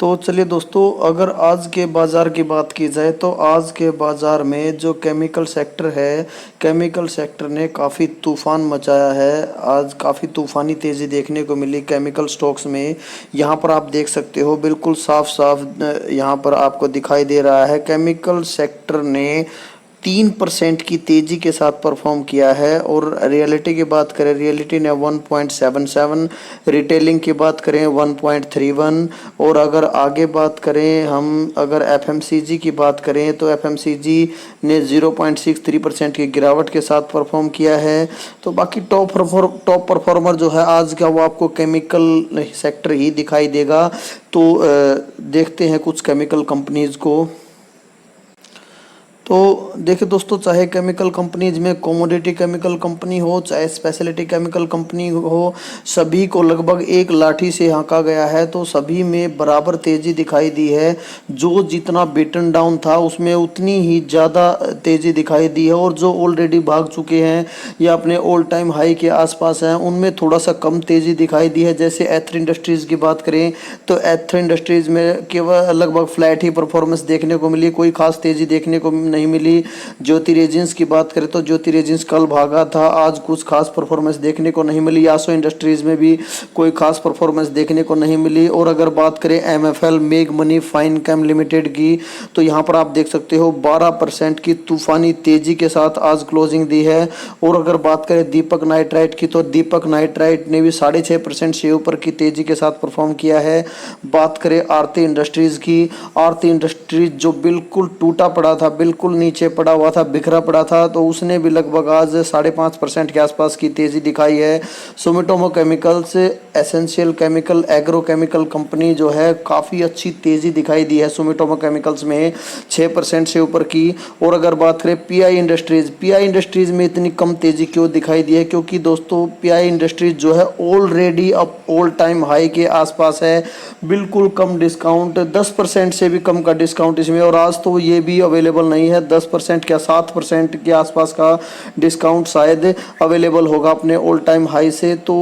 तो चलिए दोस्तों, अगर आज के बाज़ार की बात की जाए तो आज के बाज़ार में जो केमिकल सेक्टर है, केमिकल सेक्टर ने काफ़ी तूफ़ान मचाया है। आज काफ़ी तूफ़ानी तेज़ी देखने को मिली केमिकल स्टॉक्स में। यहाँ पर आप देख सकते हो बिल्कुल साफ साफ यहाँ पर आपको दिखाई दे रहा है केमिकल सेक्टर ने 3% की तेज़ी के साथ परफॉर्म किया है। और रियलिटी की बात करें, रियलिटी ने 1.77, रिटेलिंग की बात करें 1.31। और अगर आगे बात करें हम, अगर एफएमसीजी की बात करें तो एफएमसीजी ने 0.63% की गिरावट के साथ परफॉर्म किया है। तो बाकी टॉप परफॉर्मर जो है आज का वो आपको केमिकल सेक्टर ही दिखाई देगा। तो देखते हैं कुछ केमिकल कंपनीज को। तो देखिए दोस्तों, चाहे केमिकल कंपनीज में कमोडिटी केमिकल कंपनी हो चाहे स्पेशलिटी केमिकल कंपनी हो, सभी को लगभग एक लाठी से हाँका गया है। तो सभी में बराबर तेज़ी दिखाई दी है। जो जितना बेटन डाउन था उसमें उतनी ही ज़्यादा तेज़ी दिखाई दी है। और जो ऑलरेडी भाग चुके हैं या अपने ऑल टाइम हाई के आसपास हैं उनमें थोड़ा सा कम तेज़ी दिखाई दी है। जैसे एथर इंडस्ट्रीज़ की बात करें तो एथर इंडस्ट्रीज़ में केवल लगभग फ्लैट ही परफॉर्मेंस देखने को मिली, कोई खास तेज़ी देखने को नहीं मिली। ज्योति रेजिन्स की बात करें तो ज्योति रेजिन्स कल भागा था, आज कुछ खास परफॉर्मेंस देखने को नहीं मिली। यासो इंडस्ट्रीज में भी कोई खास परफॉर्मेंस देखने को नहीं मिली। और अगर बात करें एमएफएल मेग मनी फाइन केम लिमिटेड की, तो यहाँ पर आप देख सकते हो 12% की तूफानी तेजी के साथ आज क्लोजिंग दी है। और अगर बात करें दीपक नाइट्राइट की, तो दीपक नाइट्राइट ने भी 6.5% से ऊपर की तेजी के साथ परफॉर्म किया है। बात करें आरती इंडस्ट्रीज की, आरती इंडस्ट्रीज जो बिल्कुल टूटा पड़ा था, बिल्कुल नीचे पड़ा हुआ था, बिखरा पड़ा था, तो उसने भी लगभग आज 5.5% के आसपास की तेजी दिखाई है। Sumitomo chemicals, essential chemical agro chemical company जो है काफ़ी अच्छी तेजी दिखाई दी है सुमिटोमो केमिकल्स में 6% से ऊपर की। और अगर बात करें पीआई इंडस्ट्रीज, पीआई इंडस्ट्रीज में इतनी कम तेजी क्यों दिखाई दी है? क्योंकि दोस्तों पीआई इंडस्ट्रीज जो है ऑलरेडी अब ऑल टाइम हाई के आसपास है। बिल्कुल कम डिस्काउंट, 10% से भी कम का डिस्काउंट इसमें। और आज तो ये भी अवेलेबल नहीं है, 10% क्या 7% के आसपास का डिस्काउंट शायद अवेलेबल होगा अपने ऑल टाइम हाई से। तो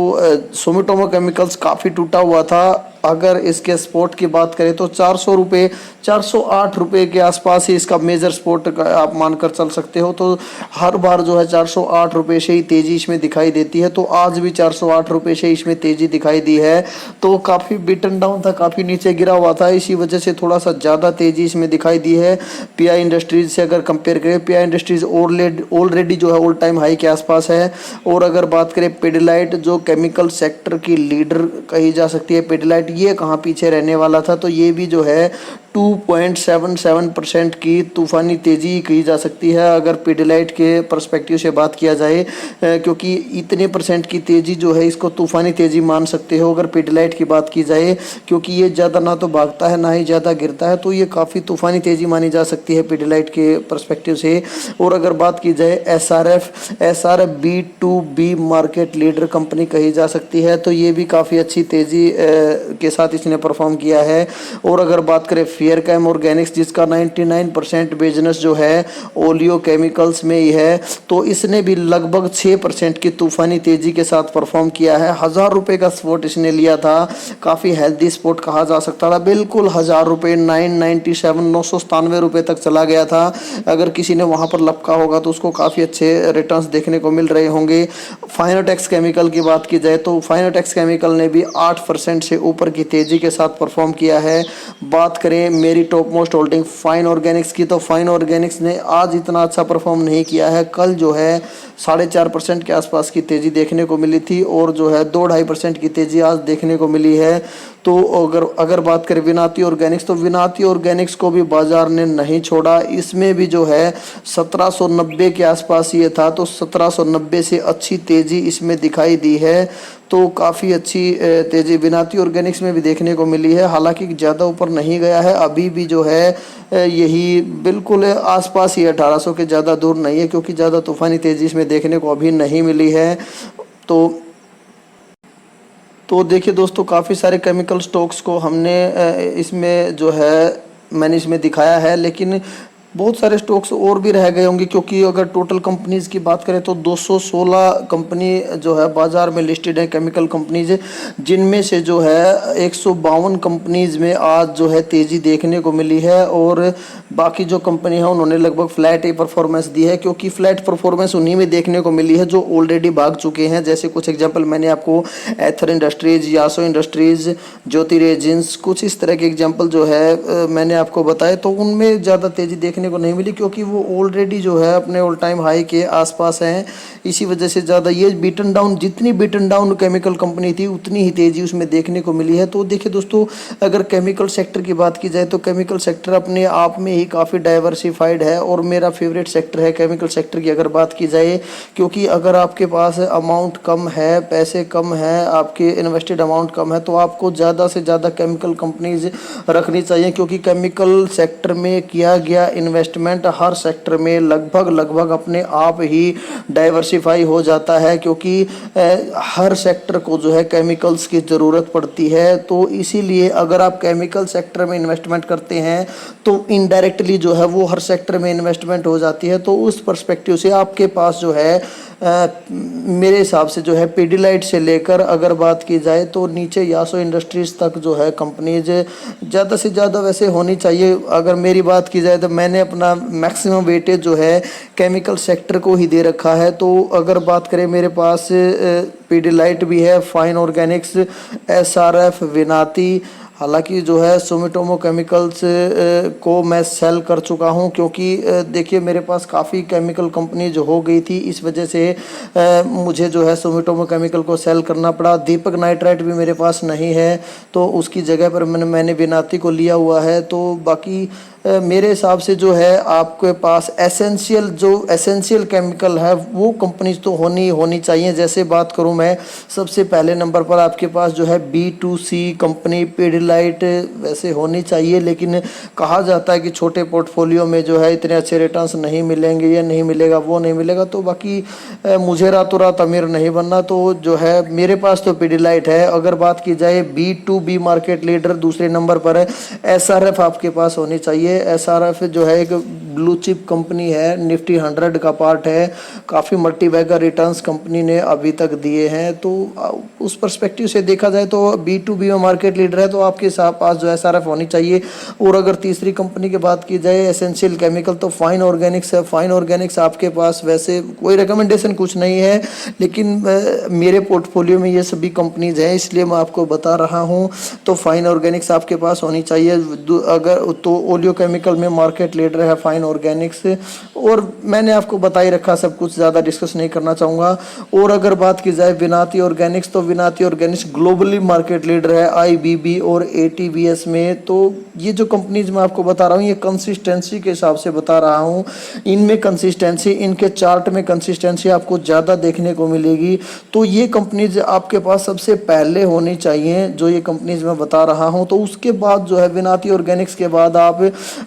सुमिटोमो केमिकल्स काफ़ी टूटा हुआ था। अगर इसके स्पोर्ट की बात करें तो 400 रुपये, 408 रुपये के आसपास ही इसका मेजर स्पोर्ट आप मानकर चल सकते हो। तो हर बार जो है 408 रुपये से ही तेज़ी इसमें दिखाई देती है। तो आज भी 408 रुपये से इसमें तेज़ी दिखाई दी है। तो काफ़ी बिटन डाउन था, काफ़ी नीचे गिरा हुआ था, इसी वजह से थोड़ा सा ज़्यादा तेज़ी इसमें दिखाई दी है पीआई इंडस्ट्रीज से अगर कंपेयर करें। पीआई इंडस्ट्रीज ऑलरेडी जो है ऑल टाइम हाई के आसपास है। और अगर बात करें पिडिलाइट जो केमिकल सेक्टर की लीडर कही जा सकती है, पिडिलाइट ये कहाँ पीछे रहने वाला था? तो ये भी जो है 2.77% की तूफानी तेज़ी कही जा सकती है अगर पिडिलाइट के पर्सपेक्टिव से बात किया जाए, क्योंकि इतने परसेंट की तेज़ी जो है इसको तूफानी तेज़ी मान सकते हो अगर पिडिलाइट की बात की जाए, क्योंकि ये ज़्यादा ना तो भागता है ना ही ज़्यादा गिरता है। तो ये काफ़ी तूफानी तेज़ी मानी जा सकती है पिडिलाइट के पर्सपेक्टिव से। और अगर बात की जाए SRF B2B market leader company कही जा सकती है, तो ये भी काफ़ी अच्छी तेज़ी के साथ इसने परफॉर्म किया है। और अगर बात करें फेयरकेम ऑर्गेनिक्स जिसका 99% बिजनेस जो है ओलियो केमिकल्स में ही है, तो इसने भी लगभग 6% की तूफानी तेजी के साथ परफॉर्म किया है। 1000 रुपये का स्पॉट इसने लिया था, काफ़ी हेल्दी स्पॉट कहा जा सकता था, बिल्कुल 1000 रुपये 997 रुपये तक चला गया था। अगर किसी ने वहाँ पर लपका होगा तो उसको काफ़ी अच्छे रिटर्न्स देखने को मिल रहे होंगे। फाइनोटेक्स केमिकल की बात की जाए तो फाइनोटेक्स केमिकल ने भी 8% से ऊपर की तेज़ी के साथ परफॉर्म किया है। बात करें मेरी top most holding fine Organics की, तो फाइन ऑर्गेनिक्स ने आज इतना अच्छा परफॉर्म नहीं किया है। कल जो है 4.5% के आसपास की तेज़ी देखने को मिली थी और जो है 2-2.5% की तेज़ी आज देखने को मिली है। तो अगर बात करें विनाती ऑर्गेनिक्स, तो विनाती ऑर्गेनिक्स को भी बाजार ने नहीं छोड़ा। इसमें भी जो है 1790 के आसपास ये था, तो 1790 से अच्छी तेज़ी इसमें दिखाई दी है। तो काफ़ी अच्छी तेज़ी विनाती ऑर्गेनिक्स में भी देखने को मिली है। हालांकि ज़्यादा ऊपर नहीं गया है, अभी भी जो है यही बिल्कुल आसपास ही 1800 के ज़्यादा दूर नहीं है, क्योंकि ज़्यादा तूफानी तेज़ी इसमें देखने को अभी नहीं मिली है। तो देखिए दोस्तों, काफ़ी सारे केमिकल स्टॉक्स को हमने इसमें जो है मैंने इसमें दिखाया है, लेकिन बहुत सारे स्टॉक्स और भी रह गए होंगे, क्योंकि अगर टोटल कंपनीज की बात करें तो 216 कंपनी जो है बाजार में लिस्टेड है केमिकल कंपनीज, जिनमें से जो है 152 कंपनीज में आज जो है तेजी देखने को मिली है, और बाकी जो कंपनी है उन्होंने लगभग फ्लैट ही परफॉर्मेंस दी है, क्योंकि फ्लैट परफॉर्मेंस उन्हीं में देखने को मिली है जो ऑलरेडी भाग चुके हैं। जैसे कुछ एग्जांपल मैंने आपको एथर इंडस्ट्रीज, यासो इंडस्ट्रीज, ज्योति रेजिन्स, कुछ इस तरह के एग्जांपल जो है मैंने आपको बताए, तो उनमें ज़्यादा तेज़ी देखने को नहीं मिली, क्योंकि वो ऑलरेडी जो है अपने ऑल टाइम हाई के आसपास हैं। इसी वजह से ज़्यादा ये बीटन डाउन, जितनी बीटन डाउन केमिकल कंपनी थी उतनी ही तेज़ी उसमें देखने को मिली है। तो देखिए दोस्तों, अगर केमिकल सेक्टर की बात की जाए तो केमिकल सेक्टर अपने आप में ही काफ़ी डाइवर्सिफाइड है, और मेरा फेवरेट सेक्टर है केमिकल सेक्टर की अगर बात की जाए, क्योंकि अगर आपके पास अमाउंट कम है, पैसे कम है, आपके इन्वेस्टेड अमाउंट कम है, तो आपको ज़्यादा से ज़्यादा केमिकल कंपनीज रखनी चाहिए, क्योंकि केमिकल सेक्टर में किया गया इन्वेस्टमेंट हर सेक्टर में लगभग अपने आप ही डाइवर्सिफाई हो जाता है, क्योंकि हर सेक्टर को जो है केमिकल्स की ज़रूरत पड़ती है। तो इसीलिए अगर आप केमिकल सेक्टर में इन्वेस्टमेंट करते हैं तो इनडायरेक्टली जो है वो हर सेक्टर में इन्वेस्टमेंट हो जाती है। तो उस पर्सपेक्टिव से आपके पास जो है मेरे हिसाब से जो है पीडीलाइट से लेकर अगर बात की जाए तो नीचे यासो इंडस्ट्रीज़ तक जो है कंपनीज ज़्यादा से ज़्यादा वैसे होनी चाहिए। अगर मेरी बात की जाए तो मैंने अपना मैक्सिमम वेटेज जो है केमिकल सेक्टर को ही दे रखा है। तो अगर बात करें, मेरे पास पीडीलाइट भी है, फाइन ऑर्गेनिक्स, एसआरएफ, विनाती, हालांकि जो है सुमिटोमो केमिकल्स को मैं सेल कर चुका हूं, क्योंकि देखिए मेरे पास काफ़ी केमिकल कंपनी जो हो गई थी, इस वजह से मुझे जो है सुमिटोमो केमिकल को सेल करना पड़ा। दीपक नाइट्राइट भी मेरे पास नहीं है, तो उसकी जगह पर मैंने विनाती को लिया हुआ है। तो बाकी मेरे हिसाब से जो है आपके पास एसेंशियल केमिकल है वो कंपनीज तो होनी चाहिए। जैसे बात करूं मैं, सबसे पहले नंबर पर आपके पास जो है B2C कंपनी पीडीलाइट वैसे होनी चाहिए, लेकिन कहा जाता है कि छोटे पोर्टफोलियो में जो है इतने अच्छे रिटर्न्स नहीं मिलेंगे, ये नहीं मिलेगा, वो नहीं मिलेगा। तो बाकी मुझे रातों रात अमीर नहीं बनना, तो जो है मेरे पास तो पीडीलाइट है। अगर बात की जाए B2B मार्केट लीडर दूसरे नंबर पर है, SRF आपके पास होनी चाहिए। SRF जो है एक ब्लू चिप कंपनी है, निफ्टी 100 का पार्ट है, काफ़ी मल्टी बैगर रिटर्न्स कंपनी ने अभी तक दिए हैं। तो उस पर्सपेक्टिव से देखा जाए तो B2B में मार्केट लीडर है, तो आपके पास जो SRF होनी चाहिए। और अगर तीसरी कंपनी की बात की जाए एसेंशियल केमिकल, तो फाइन ऑर्गेनिक्स है। फाइन ऑर्गेनिक्स आपके पास वैसे कोई रिकमेंडेशन कुछ नहीं है, लेकिन मेरे पोर्टफोलियो में ये सभी कंपनीज हैं, इसलिए मैं आपको बता रहा हूँ। तो फाइन ऑर्गेनिक्स आपके पास होनी चाहिए। अगर तो ओलियो केमिकल में मार्केट लीडर है फाइन ऑर्गेनिक्स, और मैंने आपको बता ही रखा सब कुछ, ज़्यादा डिस्कस नहीं करना चाहूँगा। और अगर बात की जाए विनाती ऑर्गेनिक्स, तो विनाती ऑर्गेनिक्स ग्लोबली मार्केट लीडर है IBB और ATBS में। तो ये जो कंपनीज मैं आपको बता रहा हूँ, ये कंसिस्टेंसी के हिसाब से बता रहा हूँ, इनमें कंसिस्टेंसी, इनके चार्ट में कंसिस्टेंसी आपको ज़्यादा देखने को मिलेगी। तो ये कंपनीज आपके पास सबसे पहले होनी चाहिए, जो ये कंपनीज मैं बता रहा हूँ। तो उसके बाद जो है विनाती ऑर्गेनिक्स के बाद आप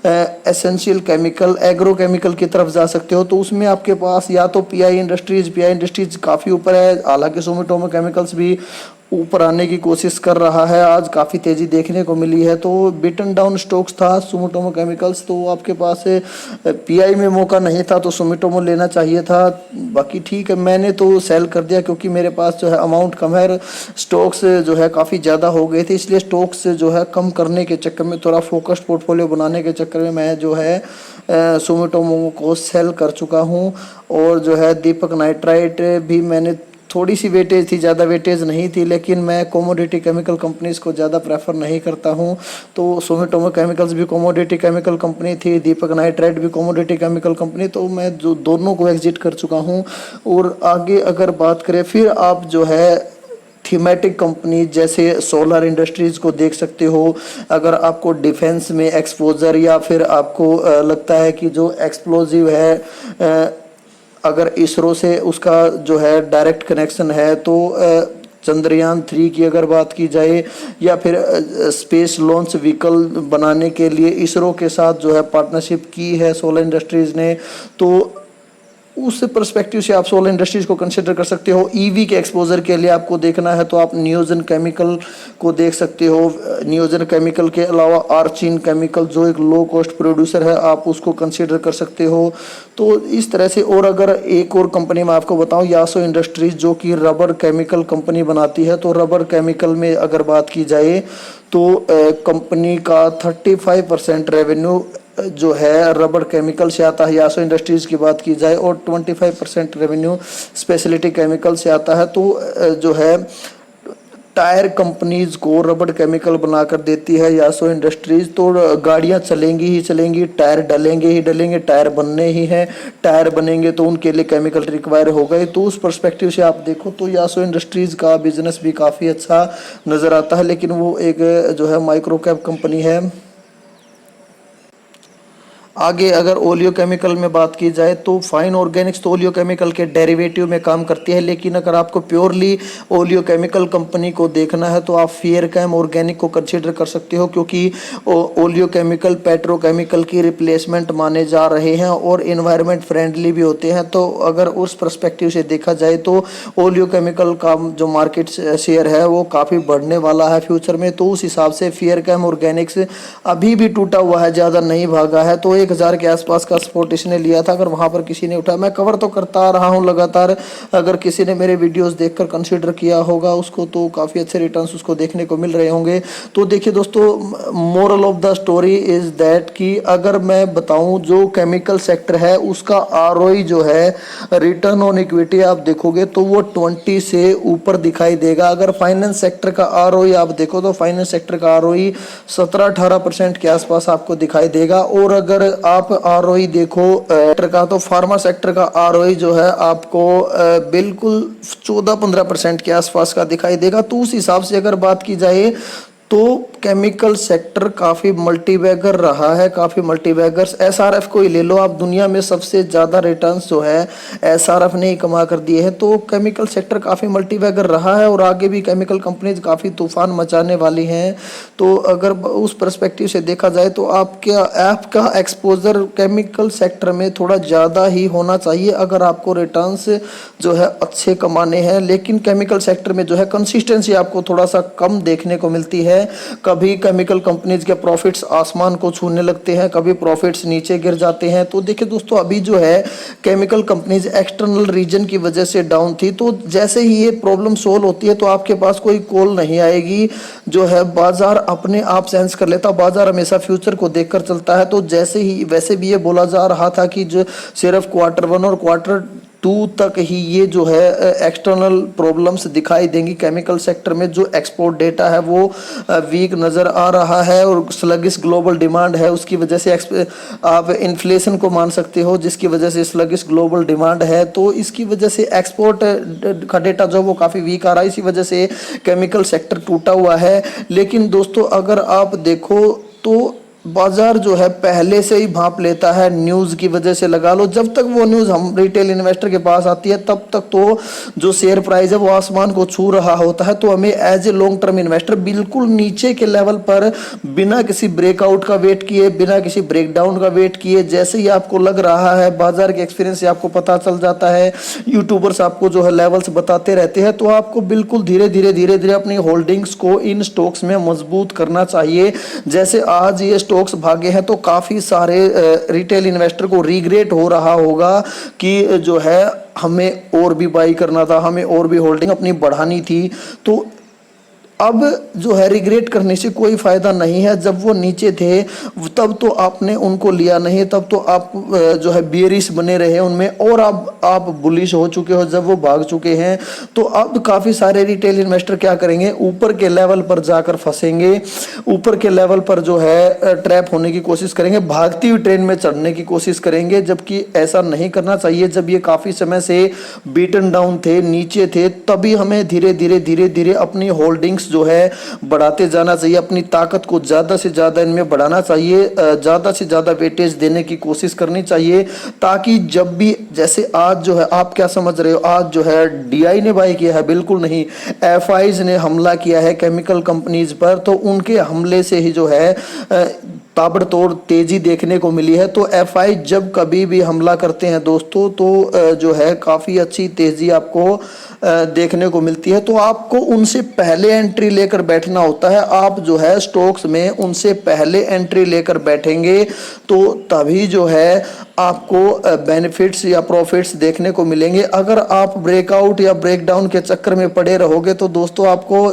एसेंशियल केमिकल, एग्रो केमिकल की तरफ जा सकते हो। तो उसमें आपके पास या तो PI इंडस्ट्रीज काफ़ी ऊपर है, हालांकि सुमिटोमो केमिकल्स भी ऊपर आने की कोशिश कर रहा है, आज काफ़ी तेज़ी देखने को मिली है। तो बिटन डाउन स्टॉक्स था सुमिटोमो केमिकल्स, तो आपके पास PI में मौका नहीं था तो सुमिटोमो लेना चाहिए था। बाकी ठीक है, मैंने तो सेल कर दिया, क्योंकि मेरे पास जो है अमाउंट कम है, स्टॉक्स जो है काफ़ी ज़्यादा हो गए थे, इसलिए स्टॉक्स जो है कम करने के चक्कर में, थोड़ा फोकस्ड पोर्टफोलियो बनाने के चक्कर में मैं जो है सुमिटोमो को सेल कर चुका हूँ। और जो है दीपक नाइट्राइट भी मैंने, थोड़ी सी वेटेज थी, ज़्यादा वेटेज नहीं थी, लेकिन मैं कोमोडिटी केमिकल कंपनीज़ को ज़्यादा प्रेफर नहीं करता हूं। तो सुमिटोमो केमिकल्स भी कोमोडिटी केमिकल कंपनी थी, दीपक नाइट्राइट भी कोमोडिटी केमिकल कंपनी, तो मैं जो दोनों को एग्जिट कर चुका हूं। और आगे अगर बात करें, फिर आप जो है थीमेटिक कंपनी जैसे सोलर इंडस्ट्रीज़ को देख सकते हो। अगर आपको डिफेंस में एक्सपोजर, या फिर आपको लगता है कि जो एक्सप्लोजिव है, अगर इसरो से उसका जो है डायरेक्ट कनेक्शन है, तो चंद्रयान 3 की अगर बात की जाए, या फिर स्पेस लॉन्च व्हीकल बनाने के लिए इसरो के साथ जो है पार्टनरशिप की है सोलर इंडस्ट्रीज़ ने, तो उस पर्सपेक्टिव से आप सोलर इंडस्ट्रीज को कंसिडर कर सकते हो। ईवी के एक्सपोजर के लिए आपको देखना है तो आप नियोजन केमिकल को देख सकते हो। नियोजन केमिकल के अलावा आर्चिन केमिकल जो एक लो कॉस्ट प्रोड्यूसर है, आप उसको कंसिडर कर सकते हो। तो इस तरह से, और अगर एक और कंपनी मैं आपको बताऊं, यासो इंडस्ट्रीज जो कि रबर केमिकल कंपनी बनाती है, तो रबर केमिकल में अगर बात की जाए तो कंपनी का 35% रेवेन्यू जो है रबर केमिकल से आता है, यासो इंडस्ट्रीज की बात की जाए, और 25% रेवेन्यू स्पेशलिटी केमिकल से आता है। तो जो है टायर कंपनीज को रबर केमिकल बनाकर देती है यासो इंडस्ट्रीज। तो गाड़ियां चलेंगी ही चलेंगी, टायर डलेंगे ही डलेंगे, टायर बनने ही हैं, टायर बनेंगे तो उनके लिए केमिकल रिक्वायर हो गए। तो उस पर्सपेक्टिव से आप देखो तो यासो इंडस्ट्रीज का बिजनेस भी काफ़ी अच्छा नज़र आता है, लेकिन वो एक जो है माइक्रो कैप कंपनी है। आगे अगर ओलियो केमिकल में बात की जाए तो फाइन ऑर्गेनिक्स तो ओलियो केमिकल के डेरिवेटिव में काम करती है, लेकिन अगर आपको प्योरली ओलियो केमिकल कंपनी को देखना है तो आप फेयरकेम ऑर्गेनिक को कंसीडर कर सकते हो, क्योंकि ओलियो केमिकल पेट्रोकेमिकल की रिप्लेसमेंट माने जा रहे हैं और इन्वायरमेंट फ्रेंडली भी होते हैं। तो अगर उस पर्सपेक्टिव से देखा जाए तो ओलियो केमिकल का जो मार्केट शेयर है वो काफ़ी बढ़ने वाला है फ्यूचर में। तो उस हिसाब से फेयरकेम ऑर्गेनिक्स अभी भी टूटा हुआ है, ज़्यादा नहीं भागा है। तो 1000 के आसपास का सपोर्ट इसने लिया था, अगर वहां पर किसी ने उठाया, मैं कवर तो करता आ रहा हूं लगातार, अगर किसी ने मेरे वीडियोस देखकर कंसीडर किया होगा उसको तो काफ़ी अच्छे रिटर्न्स उसको देखने को मिल रहे होंगे। तो देखिए दोस्तों, moral of the story is that कि अगर मैं बताऊं जो केमिकल सेक्टर है उसका आरओई जो है, रिटर्न ऑन इक्विटी आप देखोगे तो वो 20 से ऊपर दिखाई देगा। अगर फाइनेंस सेक्टर का आरओई आप देखो तो फाइनेंस सेक्टर का आरओई 17-18% के आसपास आपको दिखाई देगा। और अगर आप आरओई देखो सेक्टर का, तो फार्मा सेक्टर का आरओई जो है आपको बिल्कुल 14-15% के आसपास का दिखाई देगा। तो उस हिसाब से अगर बात की जाए तो केमिकल सेक्टर काफ़ी मल्टीबैगर रहा है, काफ़ी मल्टीबैगर्स। एसआरएफ को ही ले लो आप, दुनिया में सबसे ज़्यादा रिटर्न्स जो है एसआरएफ ने ही कमा कर दिए हैं। तो केमिकल सेक्टर काफ़ी मल्टीबैगर रहा है और आगे भी केमिकल कंपनीज काफ़ी तूफान मचाने वाली हैं। तो अगर उस पर्सपेक्टिव से देखा जाए तो आपका एक्सपोजर केमिकल सेक्टर में थोड़ा ज़्यादा ही होना चाहिए अगर आपको रिटर्न्स जो है अच्छे कमाने हैं। लेकिन केमिकल सेक्टर में जो है कंसिस्टेंसी आपको थोड़ा सा कम देखने को मिलती है। कभी केमिकल कंपनीज के प्रॉफिट्स आसमान को छूने लगते हैं, कभी प्रॉफिट्स नीचे गिर जाते हैं। तो देखिए दोस्तों, अभी जो है केमिकल कंपनीज एक्सटर्नल रीजन की वजह से डाउन थी, तो जैसे ही ये प्रॉब्लम सोल्व होती है तो आपके पास कोई कॉल नहीं आएगी, जो है बाजार अपने आप सेंस कर लेता। बाजार हमेशा फ्यूचर को देखकर चलता है। तो जैसे ही, वैसे भी ये बोला जा रहा था कि जो सिर्फ Q1 और Q2 तक ही ये जो है एक्सटर्नल प्रॉब्लम्स दिखाई देंगी केमिकल सेक्टर में। जो एक्सपोर्ट डेटा है वो वीक नज़र आ रहा है और स्लगिश ग्लोबल डिमांड है, उसकी वजह से आप इन्फ्लेशन को मान सकते हो, जिसकी वजह से स्लगिश ग्लोबल डिमांड है। तो इसकी वजह से एक्सपोर्ट का डेटा जो वो काफ़ी वीक आ रहा है, इसी वजह से केमिकल सेक्टर टूटा हुआ है। लेकिन दोस्तों, अगर आप देखो तो बाजार जो है पहले से ही भांप लेता है, न्यूज़ की वजह से लगा लो। जब तक वो न्यूज़ हम रिटेल इन्वेस्टर के पास आती है तब तक तो जो शेयर प्राइस है वो आसमान को छू रहा होता है। तो हमें as a long term investor बिल्कुल नीचे के लेवल पर बिना किसी ब्रेकआउट का वेट किए, बिना किसी ब्रेकडाउन का वेट किए, जैसे ही आपको लग रहा है, बाजार के एक्सपीरियंस से आपको पता चल जाता है, यूट्यूबर्स आपको जो है लेवल्स बताते रहते हैं, तो आपको बिल्कुल धीरे धीरे अपनी होल्डिंग्स को इन स्टॉक्स में मजबूत करना चाहिए। जैसे आज ये स्टॉक्स भागे हैं तो काफ़ी सारे रिटेल इन्वेस्टर को रिग्रेट हो रहा होगा कि जो है हमें और भी बाई करना था, हमें और भी होल्डिंग अपनी बढ़ानी थी। तो अब जो है रिग्रेट करने से कोई फ़ायदा नहीं है। जब वो नीचे थे तब तो आपने उनको लिया नहीं, तब तो आप जो है बेरिश बने रहे उनमें, और अब आप बुलिश हो चुके हो जब वो भाग चुके हैं। तो अब काफ़ी सारे रिटेल इन्वेस्टर क्या करेंगे, ऊपर के लेवल पर जाकर फंसेंगे, ऊपर के लेवल पर जो है ट्रैप होने की कोशिश करेंगे, भागती हुई ट्रेन में चढ़ने की कोशिश करेंगे, जबकि ऐसा नहीं करना चाहिए। जब ये काफ़ी समय से बीटन डाउन थे, नीचे थे, तभी हमें धीरे धीरे अपनी होल्डिंग्स जो है बढ़ाते जाना चाहिए, अपनी ताकत को ज़्यादा से ज़्यादा इनमें बढ़ाना चाहिए, ज़्यादा से ज़्यादा वेटेज देने की कोशिश करनी चाहिए, ताकि जब भी, जैसे आज जो है आप क्या समझ रहे हो, आज जो है DI ने बाई किया है, बिल्कुल नहीं, FIs ने हमला किया है केमिकल कंपनीज पर। तो उनके हमले से ही जो है ताबड़तोड़ तेजी देखने को मिली है। तो एफआई जब कभी भी हमला करते हैं दोस्तों तो जो है काफ़ी अच्छी तेजी आपको देखने को मिलती है। तो आपको उनसे पहले एंट्री लेकर बैठना होता है। आप जो है स्टॉक्स में उनसे पहले एंट्री लेकर बैठेंगे तो तभी जो है आपको बेनिफिट्स या प्रॉफिट्स देखने को मिलेंगे। अगर आप ब्रेकआउट या ब्रेकडाउन के चक्कर में पड़े रहोगे तो दोस्तों आपको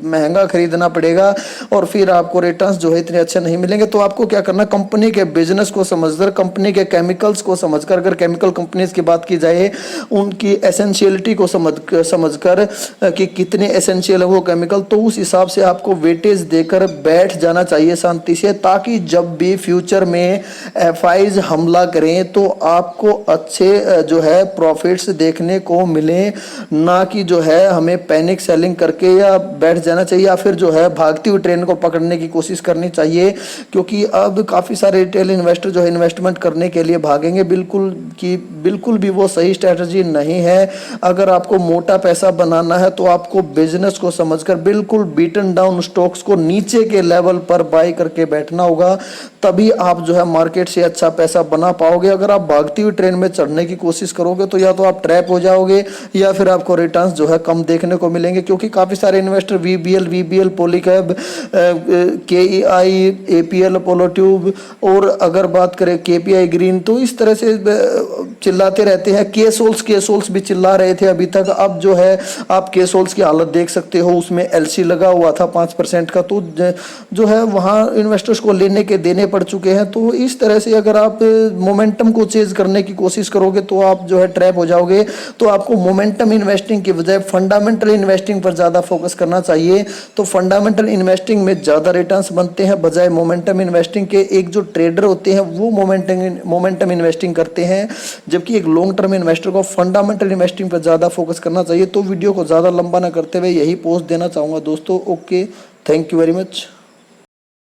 महंगा खरीदना पड़ेगा और फिर आपको रिटर्न्स जो है इतने अच्छे नहीं मिलेंगे। तो आपको क्या करना, कंपनी के बिजनेस को समझकर, कंपनी के केमिकल्स को समझकर, अगर केमिकल कंपनीज की बात की जाए उनकी एसेंशियलिटी को समझकर कि कितने एसेंशियल है वो केमिकल, तो उस हिसाब से आपको वेटेज देकर बैठ जाना चाहिए शांति से, ताकि जब भी फ्यूचर में एफआईज हमला करें तो आपको अच्छे जो है प्रॉफिट्स देखने को मिले, ना कि जो है हमें पैनिक सेलिंग करके या बैठ जाना चाहिए या फिर जो है भागती हुई ट्रेन को पकड़ने की कोशिश करनी चाहिए। क्योंकि अब काफ़ी सारे रिटेल इन्वेस्टर जो है इन्वेस्टमेंट करने के लिए भागेंगे, बिल्कुल भी वो सही स्ट्रैटेजी नहीं है। अगर आपको मोटा पैसा बनाना है तो आपको बिजनेस को समझकर बिल्कुल बीटन डाउन स्टॉक्स को नीचे के लेवल पर बाई करके बैठना होगा, तभी आप जो है मार्केट से अच्छा पैसा बना पाओगे। अगर आप भागती हुई ट्रेन में चढ़ने की कोशिश करोगे तो या तो आप ट्रैप हो जाओगे या फिर आपको रिटर्न्स जो है कम देखने को मिलेंगे। क्योंकि काफ़ी सारे investor VBL, Polycab, KEI, APL, Apollo tube और अगर बात करें केपीआई ग्रीन, तो इस तरह से चिल्लाते रहते हैं। केसोल्स भी चिल्ला रहे थे अभी तक। अब जो है आप केसोल्स की हालत देख सकते हो, उसमें एलसी लगा हुआ था 5% का, तो जो है वहाँ इन्वेस्टर्स को लेने के देने पड़ चुके हैं। तो इस तरह से अगर आप मोमेंटम को चेज करने की कोशिश करोगे तो आप जो है ट्रैप हो जाओगे। तो आपको मोमेंटम इन्वेस्टिंग की बजाय फंडामेंटल इन्वेस्टिंग पर ज़्यादा फोकस करना चाहिए। तो फंडामेंटल इन्वेस्टिंग में ज़्यादा रिटर्न्स बनते हैं बजाय मोमेंटम इन्वेस्टिंग के। एक जो ट्रेडर होते हैं वो मोमेंटम इन्वेस्टिंग करते हैं, जबकि एक लॉन्ग टर्म इन्वेस्टर को फंडामेंटल इन्वेस्टिंग पर ज़्यादा फोकस करना चाहिए। तो वीडियो को ज़्यादा लंबा ना करते हुए यही पोस्ट देना चाहूँगा दोस्तों। Okay, thank you very much.